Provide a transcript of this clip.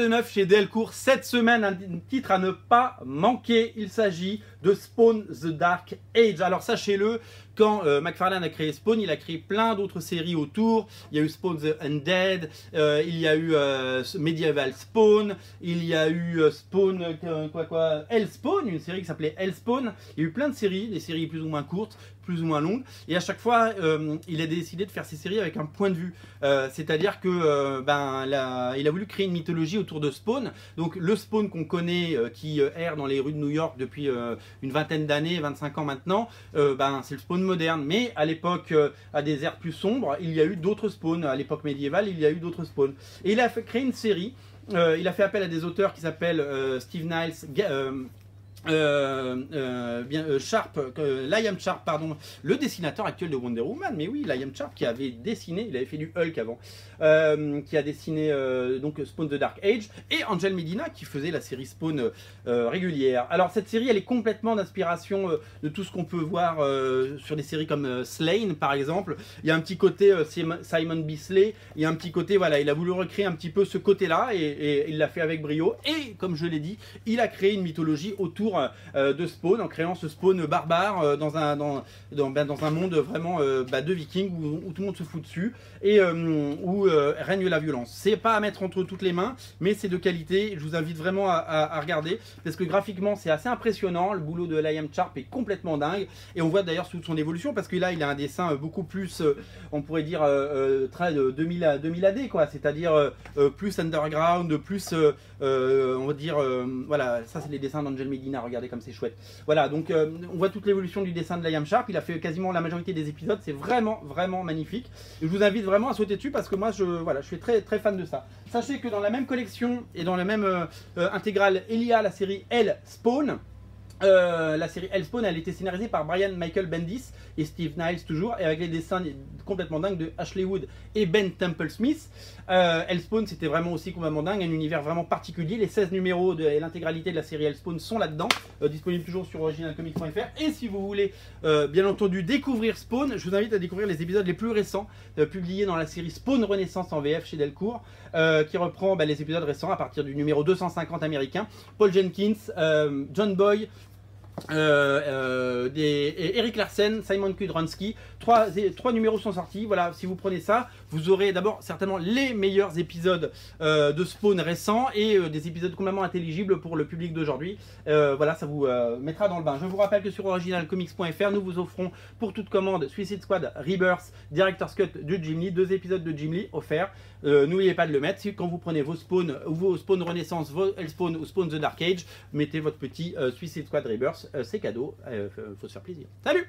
De neuf chez Delcourt cette semaine, un titre à ne pas manquer, il s'agit de Spawn The Dark Age. Alors sachez-le, quand McFarlane a créé Spawn, il a créé plein d'autres séries autour. Il y a eu Spawn The Undead, il y a eu Medieval Spawn, il y a eu Spawn, Hellspawn, une série qui s'appelait Hellspawn. Il y a eu plein de séries, des séries plus ou moins courtes, plus ou moins longues, et à chaque fois il a décidé de faire ces séries avec un point de vue, c'est-à-dire que il a voulu créer une mythologie autour de Spawn. Donc le Spawn qu'on connaît, qui erre dans les rues de New York depuis une vingtaine d'années, 25 ans maintenant, c'est le Spawn moderne, mais à l'époque, à des ères plus sombres, il y a eu d'autres Spawns. À l'époque médiévale, il y a eu d'autres Spawns, et il a créé une série. Il a fait appel à des auteurs qui s'appellent Steve Niles, Liam Sharp, pardon, le dessinateur actuel de Wonder Woman. Mais oui, Liam Sharp qui avait dessiné, il avait fait du Hulk avant, qui a dessiné donc Spawn The Dark Age, et Angel Medina qui faisait la série Spawn régulière. Alors cette série, elle est complètement d'inspiration de tout ce qu'on peut voir sur des séries comme Slain par exemple. Il y a un petit côté Simon Bisley, il y a un petit côté, voilà, il a voulu recréer un petit peu ce côté là, et il l'a fait avec brio. Et comme je l'ai dit, il a créé une mythologie autour de Spawn, en créant ce Spawn barbare dans un monde vraiment de vikings où tout le monde se fout dessus, et où règne la violence. C'est pas à mettre entre toutes les mains, mais c'est de qualité. Je vous invite vraiment à regarder, parce que graphiquement c'est assez impressionnant. Le boulot de Liam Sharp est complètement dingue, et on voit d'ailleurs toute son évolution, parce que là il a un dessin beaucoup plus, on pourrait dire très 2000 AD quoi, c'est-à-dire plus underground, plus on va dire voilà, ça c'est les dessins d'Angel Medina. Regardez comme c'est chouette. Voilà, donc on voit toute l'évolution du dessin de Liam Sharp. Il a fait quasiment la majorité des épisodes. C'est vraiment magnifique. Et je vous invite vraiment à sauter dessus, parce que moi je suis très fan de ça. Sachez que dans la même collection et dans la même intégrale, il y a la série Hellspawn. La série Hellspawn, elle a été scénarisée par Brian Michael Bendis et Steve Niles toujours, et avec les dessins complètement dingues de Ashley Wood et Ben Temple Smith. Hellspawn, c'était vraiment aussi complètement dingue, un univers vraiment particulier. Les 16 numéros et l'intégralité de la série Hellspawn sont là-dedans, disponible toujours sur originalcomics.fr. Et si vous voulez bien entendu découvrir Spawn, je vous invite à découvrir les épisodes les plus récents publiés dans la série Spawn Renaissance en VF chez Delcourt, qui reprend les épisodes récents à partir du numéro 250 américain. Paul Jenkins, John Boy, Eric Larsen, Simon Kudranski, trois numéros sont sortis. Voilà, si vous prenez ça, vous aurez d'abord certainement les meilleurs épisodes de Spawn récents, et des épisodes complètement intelligibles pour le public d'aujourd'hui. Voilà, ça vous mettra dans le bain. Je vous rappelle que sur originalcomics.fr, nous vous offrons pour toute commande Suicide Squad Rebirth, Director's Cut de Jim Lee, 2 épisodes de Jim Lee offerts. N'oubliez pas de le mettre. Quand vous prenez vos Spawn, vos Spawn Renaissance, vos Hellspawn ou Spawn The Dark Age, mettez votre petit Suicide Squad Rebirth, c'est cadeau, faut se faire plaisir. Salut!